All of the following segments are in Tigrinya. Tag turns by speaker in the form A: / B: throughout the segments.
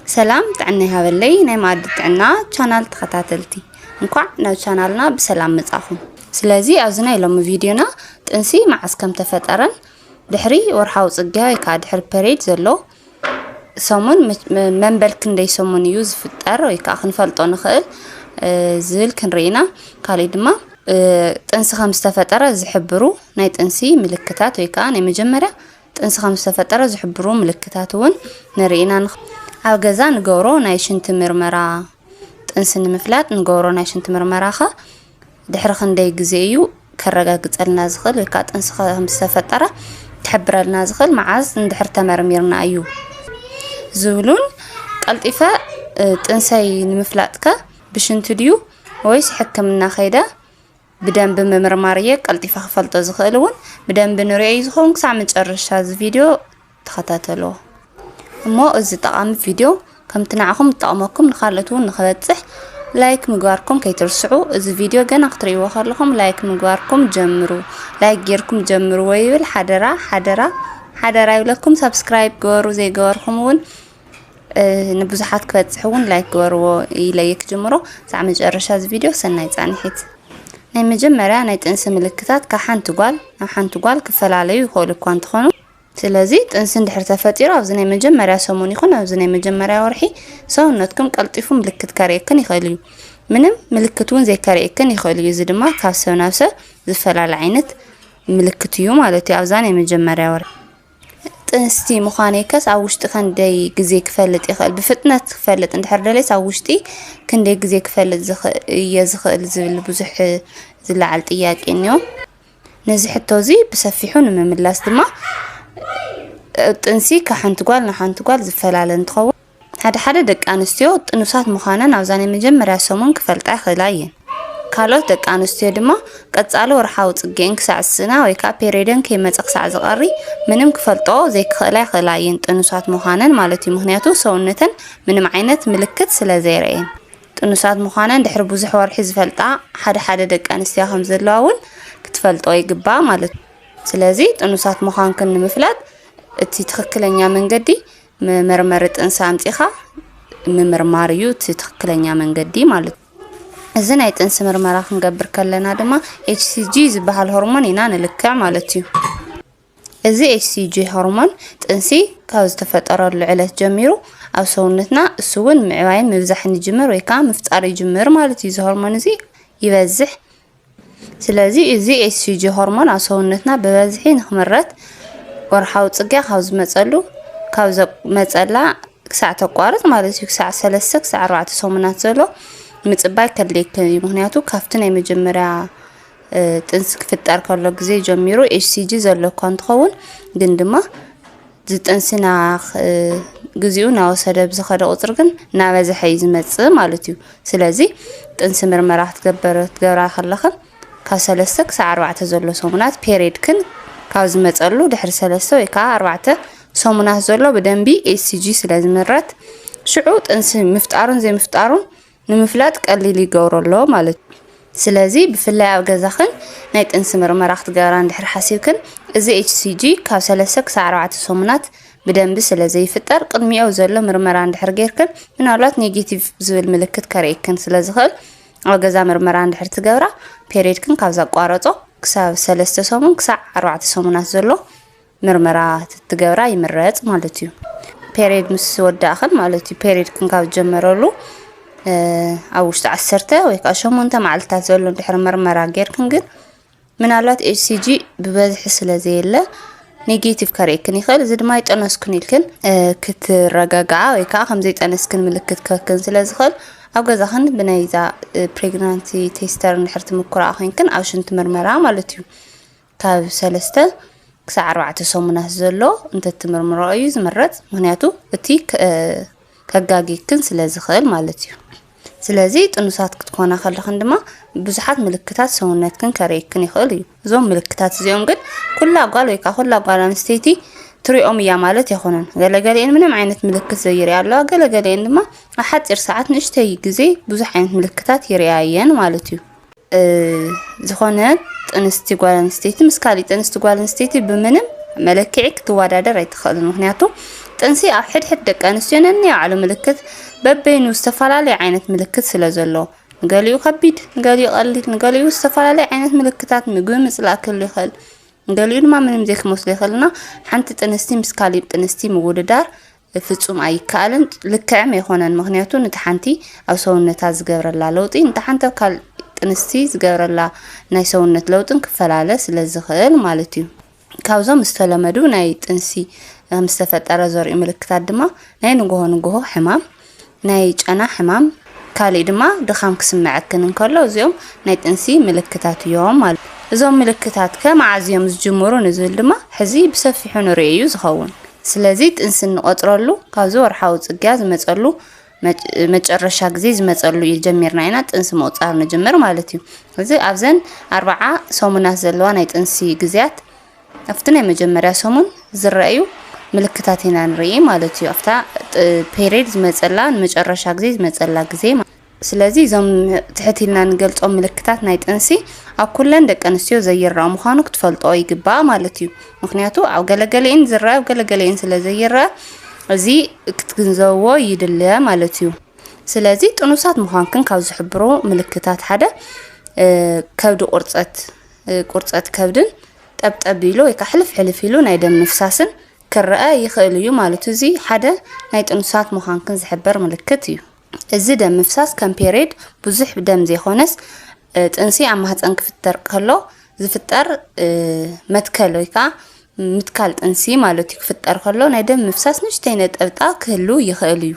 A: سلام تعني هابلي نايم عدت عنا channel تخطاتلتي نقع ناو channelنا بسلام متأخم سلازي أوزنا يلوم فيديونا تنسي مع اسكم تفترن دحري ورحاو صقاي كاد حر بريد زلو سومن منبل كندي سومن يوز فتر ويكا خنفلطو نخيل زل كنرينا كالي دما تنسي خمس تفتر زحبرو ناي تنسي ملكتات ويكا ناي مجمرة تنسي خمس تفتر زحبرو ملكتاتون نرينا أو جزان نجورو نايشنت مرمرة تنسن مفلات نجورو نايشنت مرمرة خا دحر خندي جزيو كرجع قتل نازخل وكات انسخهم سفترة تحبر النازخل معاز ندحر تمرميرنا أيو زولون الإفاء تنسي المفلاتك بشنتديو ويس حكمنا خيدا بدن بمرمارية الإفاء خفلت زخلون بدن بنريز خون كسع متقرش هذا الفيديو تخطاتلو مو إذا طعم فيديو كم تنعكم طعمكم نخلطون نخلطح لايك مقاركم كي ترسعوا إذا فيديو جنا اقتري وخلكم لايك مقاركم جمروا لايك جيركم جمروا ويل حدرا يقولكم سبسكرايب جورو زي جوركم ون نبزحات كفتحون لايك جورو يلايك جمرو زعمج أرشاد فيديو سنة يعني حيت ناي مجمرة ناي تنسى ملكتات كحان تقال كفل عليه وخول كوان تخونو سلازي تنسن دحر تفاتيرا وزني مجمرة سوموني خنا وزني مجمرة ورحي سونتكم قلطيفو ملكت كاريكن يخليو منم ملكتون زي كاريكن يخليو زي دما كاسو نفسه زفلال عينت ملكتيو مالتي اوزاني مجمرة ورحي تنستي مخانيكس اوشتي خندي غزي كفلت يخل بفطنه كفلت اندحر دليس اوشتي كندي غزي كفلت يزخل زبل بزح زلعل طياقي نيو نزي حتوزي بسفيحون مملاس دما تنسي كحنت قال زفلال انتخو هذا دق انستيو طنوسات مخانا ناوزاني مجمرة سومون كفلطا خلاين كالوت دق انستيو دما قصالو ورحاو صقين كسعسنا ويكا بيريدن كيمصق ساع زقري منم كفلطو زي خلاين طنوسات مخانا مالتي مخنياتو سونتن منم عينت ملكت سلا زيرين طنوسات مخانا دحر بوزح ورحي زفلطا حدا دق انستيو خم زلاون كتفلطو يقبا مالت سلازي طنوسات مخان كن مفلات اتي تخكلنيا منقدي مرمرت انسان تيخا ممرماريو تي تخكلنيا منقدي مالت ازن ايت انس مرمرا خنقبر كلنا دما HCG زبحال هرمون ينا نلكع مالتيو ازي HCG هرمون تنسي كاوز تفتر العلات جميرو او سونتنا السون معواين مبزح نجمر ويكا مفتار يجمر مالتي زي هرمون زي يبزح سلازي ازي HCG هرمون او سونتنا ببزحي نخمرت ورحاو صقا خاوز مصلو كاوز مصلا كساع تقارط مالتي كساع 3 كساع 4 سومنات زلو مصباي كليك مخنياتو كافتنا يمجمرا تنس كفتار كلو غزي جميرو HCG زلو كونتخون ግን ድማ ዝጠንስናግዚኡ ናወሰደ ብዝኸደ ቁጥር ግን ናበዝሐ ይዝመጽ ማለት እዩ ስለዚ ጥንስ ምርመራ ትገብራ ከለኸን ከ3 ክሳዕ 4 ዘሎ ሰሙናት ፔሪድ ክን كاوز مصلو دحر 3 ወይ كا 4 سومنات زلو بدنبي HCG ስለዝመረት شعوط انس مفتارون زي مفتارون نمفلات قليل يغورلو ማለት ስለዚህ بفلاي ኣብ ገዛخن ናይ ጥንስ ምርመራ ክትገብራ ድሕር ሓሲብክን እዚ HCG ካብ 3 ክሳዕ 4 ሰሙናት بدنب ስለዘይ ፍጠር ቅድሚኡ ዘሎ ምርመራ ድሕር ጌርክን ምናልባት ኔጌቲቭ ዝብል ምልክት ከርእየክን ስለዝኽእል ኣብ ገዛ ምርመራ ድሕር ትገብራ ፔሪድክን ካብ ዘቋረጾ كساب 3 سومون كساع 4 سومونات زلو مرمرا تتغبرا يمرص مالتيو بيريد مس وداخل مالتي بيريد كن كاب جمرلو اوشت 10 ወይ كا 8 معلتات زلو دحر مرمرا غيركن ግን ምናልባት HCG ببزح ስለዘየለ ኔጌቲቭ ካሬክን ይخل ዝድማ ይጠነስኩን ይልክን ክትረጋጋ ወይ كا ከምዘይ ጠነስክን ምልክት ከክን ስለዝخل ኣብ ገዛኸን ብናይዛ ፕሬግናንሲ ቴስተር ንሕርት ምኩራ ኮይንክን ኣብ ሽንት ምርመራ ማለት እዩ ካብ 3 ክሳዕ 4 ሰሙናት ዘሎ እንትትምርምሮ እዩ ዝመረጽ ምክንያቱ እቲ ከጋጊክን ስለዝኽእል ማለት እዩ ስለዚ ጥኑሳት ክትኮና ከለኽን ድማ ብዙሓት ምልክታት ሰውነትክን ከርእየክን ይኽእል እዩ እዞም ምልክታት እዚኦም ግን ኩላ ጓል ወይ ከዓ ኩላ ጓል ኣንስተይቲ ትሪኦም እያ ማለት ይኾነን ገለገሌን ምንም ዓይነት ምልክት ዘይርያ ኣሎ ገለገሌን ድማ ሓፂር ሰዓት ንእሽተይ ግዜ ብዙሕ ዓይነት ምልክታት ይርያየን ማለት እዩ ዝኾነ ጥንስቲ ጓል ኣንስተይቲ ምስ ካሊእ ጥንስቲ ጓል ኣንስተይቲ ብምንም መለክዒ ክትወዳደር ኣይትኽእልን ምክንያቱ ጥንሲ ኣብ ሕድሕድ ደቂ ኣንስትዮ ነንባዕሉ ምልክት በበይኑ ዝተፈላለዩ ዓይነት ምልክት ስለ ዘለዎ ገሊኡ ከቢድ ገሊኡ ቀሊል ገሊኡ ዝተፈላለዩ ዓይነት ምልክታት ምግቢ ምጽላእ ክህሉ ይኽእል ገሊኡ ድማ ምንም ዘይክመስሉ ይኽእልና ሓንቲ ጥንስቲ ምስ ካሊእ ጥንስቲ ምውድዳር ፍጹም ኣይከኣልን ልክዕም ኣይኮነን ምክንያቱ ነቲ ሓንቲ ኣብ ሰውነታ ዝገብረላ ለውጢ ነቲ ሓንቲ ካል ጥንስቲ ዝገብረላ ናይ ሰውነት ለውጥን ክፈላለ ስለ ዝኽእል ማለት እዩ ካብዞም ዝተለመዱ ናይ ጥንሲ ምስ ተፈጠረ ዘርኢ ምልክታት ድማ ናይ ንግሆ ሕማም ናይ ጨና ሕማም ካሊእ ድማ ድኻም ክስምዐክን እንከሎ እዚኦም ናይ ጥንሲ ምልክታት እዮም ማለት እዞም ምልክታት ከመዓዝዮም ዝጅምሩ ንዝብል ድማ ሕዚ ብሰፊሑ ንሪኦ ዝኸውን ስለዚ ጥንሲ ንቆጥረሉ ካብዚ ወርሓዊ ጽግያ ዝመጸሉ መጨረሻ ግዜ ዝመጸሉ ጀሚርና ኢና ጥንሲ ምቁጻር ንጅምር ማለት እዩ እዚ ኣብዘን 40 ሰሙናት ዘለዋ ናይ ጥንሲ ግዜያት ኣብቲ ናይ መጀመርያ ሰሙን ዝረአዩ ምልክታት ኢና ንርኢ ማለት እዩ ኣፍታ ፔሪድ ዝመጸላ ንመጨረሻ ግዜ ዝመጸላ ግዜ ስለዚ እዞም ትሕቲልና ንገልጾም ምልክታት ናይ ጥንሲ ኣብ ኩለን ደቂ ኣንስትዮ ዘይረአ ምዃኑ ክትፈልጦ ይግባእ ማለት እዩ ምክንያቱ ኣብ ገለገሊአን ዝረአ ኣብ ገለገሊአን ስለ ዘይረአ እዚ ክትግንዘብዎ ይድለ ማለት እዩ ስለዚ ጥኑሳት ምዃንክን ካብ ዝሕብሩ ምልክታት ሓደ ከብዲ ቁርፀት ከብድን ጠብጠብ ኢሉ ወይ ከዓ ሕልፍ ኢሉ ናይ ደም ምፍሳስን ክረአ ይኽእል እዩ ማለት እዚ ሓደ ናይ ጥኑሳት ምዃንክን ዝሕብር ምልክት እዩ እዚ ደም ምፍሳስ ከም ፔሪድ ብዙሕ ደም ዘይኾነስ ጥንሲ ኣብ ማህፀን ክፍጠር ከሎ ዝፍጠር መትከል ወይ ከዓ ምትካል ጥንሲ ማለት እዩ ክፍጠር ከሎ ናይ ደም ምፍሳስ ንእሽተይ ነጠብጣብ ክህሉ ይኽእል እዩ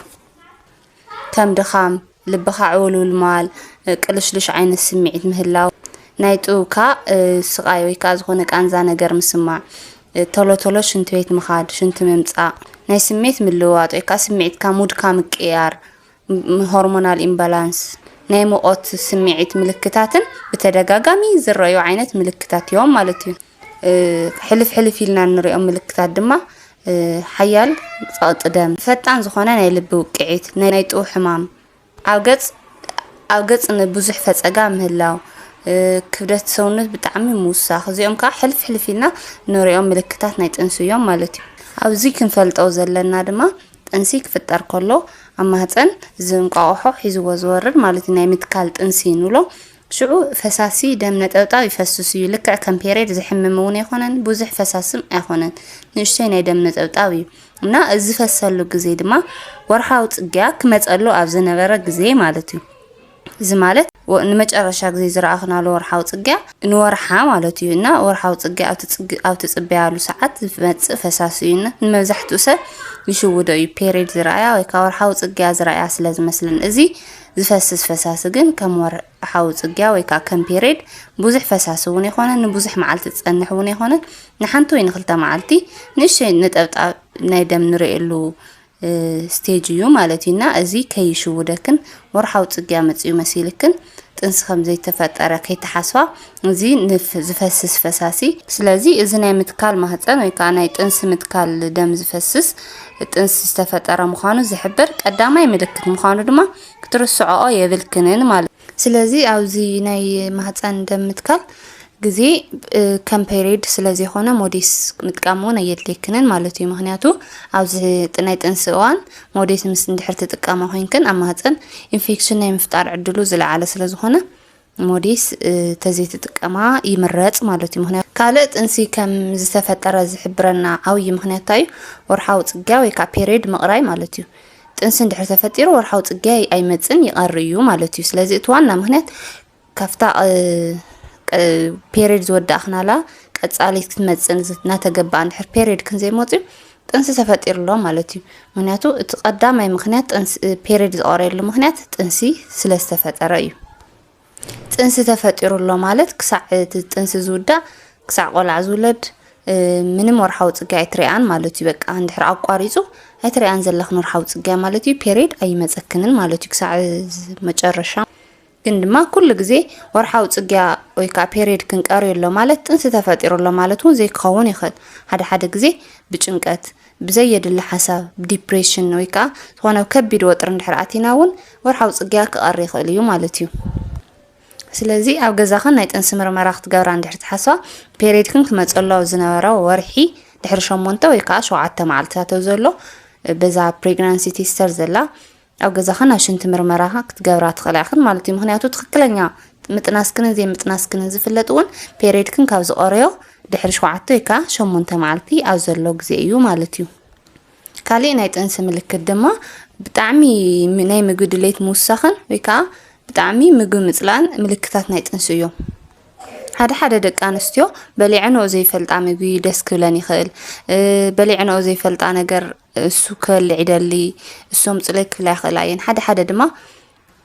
A: ከም ድኻም ልብኻ ዕውልውል ማል ቅልሽልሽ ዓይነት ስምዒት ምህላው ናይ ጥውካ ስቃይ ወይ ከዓ ዝኾነ ቃንዛ ነገር ምስማዕ ቶሎ ሽንቲ ቤት ምኻድ ሽንቲ ምምጻእ ናይ ስምዒት ምልውዋጥ ወይ ከዓ ስምዒትካ ሙድካ ምቅያር ሆርሞናል ኢምባላንስ ናይ ሙቐት ስምዒት ምልክታትን ብተደጋጋሚ ዝረአዩ ዓይነት ምልክታት እዮም ማለት እዩ ሕልፍ ኢልና ንሪኦም ምልክታት ድማ ሓያል ጸቕጢ ደም ፈጣን ዝኾነ ናይ ልቢ ውቅዒት ናይ ጥው ሕማም ኣብ ገጽ ንብዙሕ ፈፀጋ ምህላው ክብደት ሰውነት ብጣዕሚ ምውሳኽ እዚኦም ከዓ ሕልፍ ኢልና ንሪኦም ምልክታት ናይ ጥንሲ እዮም ማለት እዩ ኣብዚ ክንፈልጠው ዘለና ድማ ጥንሲ ክፍጠር ከሎ ኣብ ማህፀን ዝንቋቑሖ ሒዝዎ ዝወርድ ማለት ናይ ምትካል ጥንሲ ንብሎ ሽዑ ፈሳሲ ደም ነጠብጣብ ይፈስስ እዩ ልክዕ ከም ፔሪድ ዝሕምም እውን ኣይኮነን ብዙሕ ፈሳስም ኣይኮነን ንእሽተይ ናይ ደም ነጠብጣብ እዩ እና እዚ ፈሰሉ ግዜ ድማ ወርሓዊ ጽግያ ክመጸሉ ኣብ ዝነበረ ግዜ ማለት እዩ እዚ ማለት ንመጨረሻ ግዜ ዝረኣኽናሉ ወርሓዊ ጽግያ ንወርሓ ማለት እዩ እና ወርሓዊ ጽግያ ኣብ ትጽበያሉ ሰዓት ዝመጽእ ፈሳሲ እዩ ንመብዛሕትኡ ሰብ ይሽውዶ እዩ ፔሪድ ዝረኣያ ወይ ከዓ ወርሓዊ ጽግያ ዝረኣያ ስለ ዝመስልን እዚ ዝፈስስ ፈሳሲ ግን ከም ወርሓዊ ጽግያ ወይ ከዓ ከም ፔሪድ ብዙሕ ፈሳሲ እውን ኣይኮነን ንብዙሕ መዓልቲ ዝጸንሕ እውን ኣይኮነን ንሓንቲ ወይ ንኽልተ መዓልቲ ንእሽተይ ነጠብጣብ ናይ ደም ንሪኤሉ ስቴጅ እዩ ማለት እና እዚ ከይሽውደክን ወርሓዊ ጽግያ መጽዩ መሲልክን ጥንሲ ከም ዘይተፈጠረ ከይተሓስባ እዚ ዝፈስስ ፈሳሲ ስለዚ እዚ ናይ ምትካል ማህፀን ወይ ከዓ ናይ ጥንሲ ምትካል ደም ዝፈስስ ጥንሲ ዝተፈጠረ ምዃኑ ዝሕብር ቀዳማይ ምልክት ምዃኑ ድማ ክትርስዖ የብልክንን ማለት ስለዚ ኣብዚ ናይ ማህፀን ደም ምትካል ግዜ ከም ፔሪድ ስለዘይኾነ ሞዴስ ምጥቃም እውን ኣየድልየክንን ማለት እዩ ምክንያቱ ኣብዚ ናይ ጥንሲ እዋን ሞዴስ ምስ እንድሕር ትጥቀማ ኮይንክን ኣብ ማህፀን ኢንፌክሽን ናይ ምፍጣር ዕድሉ ዝለዓለ ስለዝኾነ ሞዴስ ተዘይትጥቀማ ይምረጽ ማለት እዩ ምክንያቱ ካልእ ጥንሲ ከም ዝተፈጠረ ዝሕብረና ዓብዪ ምክንያት እዩ ወርሓዊ ጽግያ ወይ ከዓ ፔሪድ ምቕራይ ማለት እዩ ጥንሲ እንድሕር ተፈጢሩ ወርሓዊ ጽግያ ኣይመጽን ይቐሪ እዩ ማለት እዩ ስለዚ እቲ ዋና ምክንያት ካፍታ ፔሪድ ዝወዳእኽናላ ቀጻሊት ክትመጽን እናተገባእ እንድሕር ፔሪድ ክንዘይመጽዩ ጥንሲ ተፈጢሩሎ ማለት እዩ ምክንያቱ እቲ ቀዳማይ ምክንያት ፔሪድ ዝቐረየሉ ምክንያት ጥንሲ ስለ ዝተፈጠረ እዩ ጥንሲ ተፈጢሩሎ ማለት ክሳዕ ጥንሲ ዝውዳእ ክሳዕ ቆልዓ ዝውለድ ምንም ወርሓዊ ጽግያ ኣይትሪኣን ማለት እዩ በቃ እንድሕር ኣቋሪጹ ኣይትሪኣን ዘለኽን ወርሓዊ ጽግያ ማለት እዩ ፔሪድ ኣይመጸክንን ማለት እዩ ክሳዕ መጨረሻ ግን ድማ ኩሉ ግዜ ወርሓዊ ጽግያ ወይ ከዓ ፔሪድ ክንቀርየሎ ማለት ጥንሲ ተፈጢሩሎ ማለት እውን ዘይክኸውን ይኽእል ሓደ ግዜ ብጭንቀት ብዘየድሊ ሓሳብ ዲፕሬሽን ወይ ከዓ ዝኾነ ከቢድ ወጥሪ እንድሕር ኣቲና እውን ወርሓዊ ጽግያ ክቐሪ ይኽእል እዩ ማለት እዩ ስለዚ ኣብ ገዛኽን ናይ ጥንሲ ምርመራ ክትገብራ እንድሕር ትሓስባ ፔሪድክን ክመጸሎ ዝነበረ ወርሒ ድሕሪ 8 ወይ ከዓ 7 መዓልትታት ዘሎ በዛ ፕሬግናንሲ ቴስተር ዘላ ኣብ ገዛኸን ኣብ ሽንቲ ምርመራኻ ክትገብራ ትኽእላ ኢኽን ማለት እዩ ምክንያቱ ትክክለኛ ምጥናስክን ዘይ ምጥናስክን ዝፍለጥ እውን ፔሪድክን ካብ ዝቆረዮ ድሕሪ 7 ወይ ከዓ 8 መዓልቲ ኣብ ዘሎ ግዜ እዩ ማለት እዩ ካልእ ናይ ጥንሲ ምልክት ድማ ብጣዕሚ ናይ ምግቢ ድሌት ምውሳኽን ወይ ከዓ ብጣዕሚ ምግቢ ምፅላን ምልክታት ናይ ጥንሲ እዮም ሓደ ደቂ ኣንስትዮ በሊዕንኦ ዘይፈልጣ ምግቢ ደስ ክብለን ይኽእል በሊዕንኦ ዘይፈልጣ ነገር እሱ ክበልዕ ይደሊ እሶም ፅለይ ክብላ ይኽእላ እየን ሓደ ድማ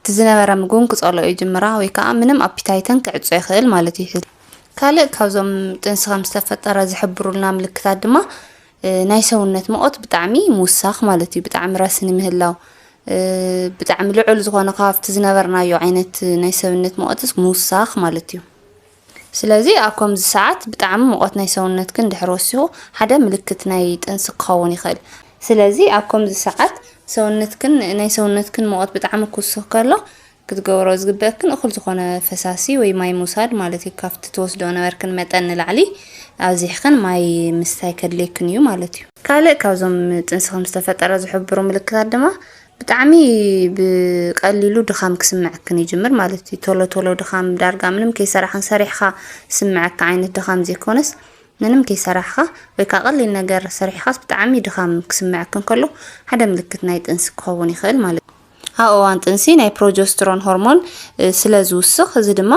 A: ትዝነበረ ምግቡን ክፀልኦ ይጅምራ ወይ ከዓ ምንም ኣፒታይተን ክዕፆ ይኽእል ማለት እዩ ካልእ ካብዞም ጥንሲ ከም ዝተፈጠረ ዝሕብሩልና ምልክታት ድማ ናይ ሰውነት ሙቐት ብጣዕሚ ምውሳኽ ማለት እዩ ብጣዕሚ ራስን ምህላው ብጣዕሚ ልዑል ዝኾነ ካብቲ ዝነበርናዮ ዓይነት ናይ ሰውነት ሙቐትስ ምውሳኽ ማለት እዩ ስለዚ ኣብ ከምዚ ሰዓት ብጣዕሚ ሙቐት ናይ ሰውነትክን ድሕሪ ወሲኹ ሓደ ምልክት ናይ ጥንሲ ክኸውን ይኽእል ስለዚ ኣብ ከምዚ ሰዓት ሰውነትክን ናይ ሰውነትክን ሙቐት ብጣዕሚ ክውስኽ ከሎ ክትገብሮ ዝግበአክን እኹል ዝኾነ ፈሳሲ ወይ ማይ ምውሳድ ማለት እዩ ካብቲ ትወስዶ ነበርክን መጠን ንላዕሊ ኣብዚሕክን ማይ ምስታይ ከድልየክን እዩ ማለት እዩ ካልእ ካብዞም ጥንሲ ከም ዝተፈጠረ ዝሕብሩ ምልክታት ድማ ብጣዕሚ ብቀሊሉ ድኻም ክስምዐክን ይጅምር ማለት እዩ ቶሎ ድኻም ዳርጋ ምንም ከይሰራሕን ሰሪሕካ ስምዐካ ዓይነት ድኻም ዘይኮነስ ምንም ከይሰራሕካ ወይ ከዓ ቀሊል ነገር ሰሪሕካስ ብጣዕሚ ድኻም ክስምዐክን ከሎ ሓደ ምልክት ናይ ጥንሲ ክኸውን ይኽእል ማለት እዩ ኣብ እዋን ጥንሲ ናይ ፕሮጀስትሮን ሆርሞን ስለ ዝውስኽ እዚ ድማ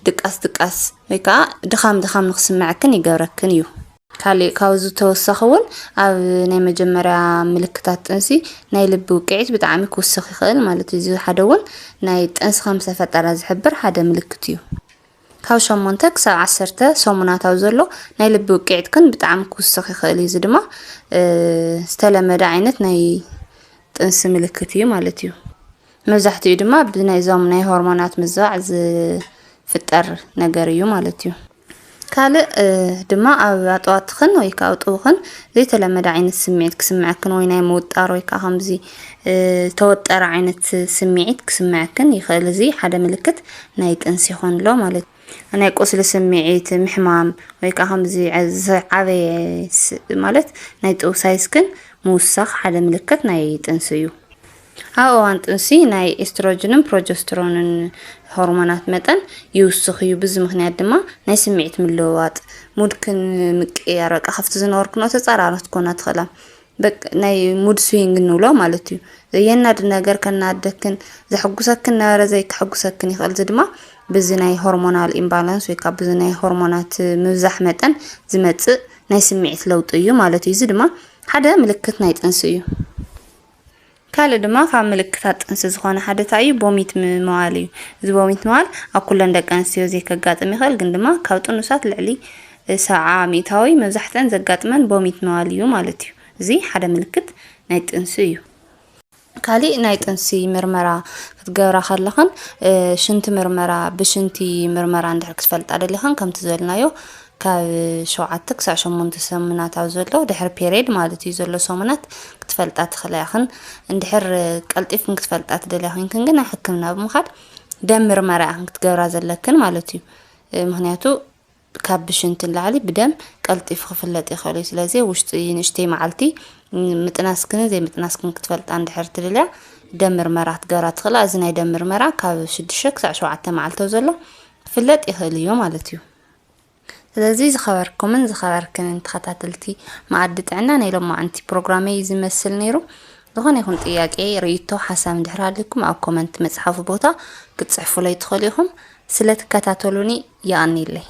A: ድቃስ ወይ ከዓ ድኻም ንክስምዐክን ይገብረክን እዩ ካልእ ካብዚ ተወሳኺ እውን ኣብ ናይ መጀመርያ ምልክታት ጥንሲ ናይ ልቢ ውቅዒት ብጣዕሚ ክውስኽ ይኽእል ማለት እዩ እዚ ሓደ እውን ናይ ጥንሲ ከም ዝተፈጠረ ዝሕብር ሓደ ምልክት እዩ ካብ 8 ክሳብ 10 ሰሙናት ኣብ ዘሎ ናይ ልቢ ውቅዒት ግን ብጣዕሚ ክውስኽ ይኽእል እዩ እዚ ድማ ዝተለመደ ዓይነት ናይ ጥንሲ ምልክት እዩ ማለት እዩ መብዛሕትኡ ድማ ብናይዞም ናይ ሆርሞናት ምዝዋዕ ዝፍጠር ነገር እዩ ማለት እዩ ካልእ ድማ ኣብ ኣጥዋትክን ወይ ከዓ ጡብክን ዘይተለመደ ዓይነት ስምዒት ክስምዐክን ወይ ናይ ምውጣር ወይ ከዓ ከምዚ ተወጠረ ዓይነት ስምዒት ክስምዐክን ይኽእል እዚ ሓደ ምልክት ናይ ጥንሲ ይኾን ኣሎ ማለት እዩ ናይ ቁስሊ ስምዒት ምሕማም ወይ ከዓ ከምዚ ዓበየ ማለት ናይ ጡብ ሳይስክን ምውሳኽ ሓደ ምልክት ናይ ጥንሲ እዩ ኣብ እዋን ጥንሲ ናይ ኤስትሮጅንን ፕሮጀስትሮንን ሆርሞናት መጠን ይውስኽ እዩ በዚ ምክንያት ድማ ናይ ስምዒት ምልውዋጥ ሙድክን ምቅያር በቃ ካብቲ ዝነበርክኖ ተፃራሪት ኮና ትኽእላ ናይ ሙድ ስዊንግ ንብሎ ማለት እዩ ዘየናድ ነገር ከናደክን ዘሐጉሰክን ነበረ ዘይክሐጉሰክን ይኽእል እዚ ድማ በዚ ናይ ሆርሞናል ኢምባላንስ ወይ ከዓ በዚ ናይ ሆርሞናት ምብዛሕ መጠን ዝመፅእ ናይ ስምዒት ለውጢ እዩ ማለት እዩ እዚ ድማ ሓደ ምልክት ናይ ጥንሲ እዩ ካልእ ድማ ካብ ምልክታት ጥንሲ ዝኾነ ሓደ እንታይ እዩ ቦሚት ምዋል እዩ እዚ ቦሚት ምዋል ኣብ ኩለን ደቂ ኣንስትዮ ዘይከጋጥም ይኽእል ግን ድማ ካብ ጥኑሳት ልዕሊ 70 ሚእታዊ መብዛሕትአን ዘጋጥመን ቦሚት ምዋል እዩ ማለት እዩ እዚ ሓደ ምልክት ናይ ጥንሲ እዩ ካልእ ናይ ጥንሲ ምርመራ ክትገብራ ከለኽን ሽንቲ ምርመራ ብሽንቲ ምርመራ እንድሕር ክትፈልጣ ደሊኽን ከምቲ ዝበልናዮ ካብ 7 ክሳብ 8 ሰሙናት ኣብ ዘሎ ድሕሪ ፔሪድ ማለት እዩ ዘሎ ሰሙናት ክትፈልጣ ትኽእላ ኢኽን እንድሕር ቀልጢፍን ክትፈልጣ ትደልያ ኮይንክን ግን ኣብ ሕክምና ብምኻድ ደም ምርመራ ኢኽን ክትገብራ ዘለክን ማለት እዩ ምክንያቱ ካብ ብሽንቲ ንላዕሊ ብደም ቀልጢፍ ክፍለጥ ይኽእል እዩ ስለዚ ውሽጢ ንእሽተይ መዓልቲ ምጥናስክን ዘይምጥናስክን ክትፈልጣ እንድሕር ትደልያ ደም ምርመራ ክትገብራ ትኽእላ እዚ ናይ ደም ምርመራ ካብ 6 ክሳብ 7 መዓልቲ ዘሎ ክፍለጥ ይኽእል እዩ ማለት እዩ ስለዚ ዝኸበርኩምን ዝኸበርክን ተኸታተልቲ ማዕዲ ጥዕና ናይ ሎማዓንቲ ፕሮግራመይ ዝመስል ነይሩ ዝኾነ ይኹን ጥያቄ ርእይቶ ሓሳብ እንድሕር ኣለኩም ኣብ ኮመንት መፅሓፉ ቦታ ክትፅሕፉለይ ትኽእሉ ኢኹም ስለተከታተሉኒ ይኣኒለይ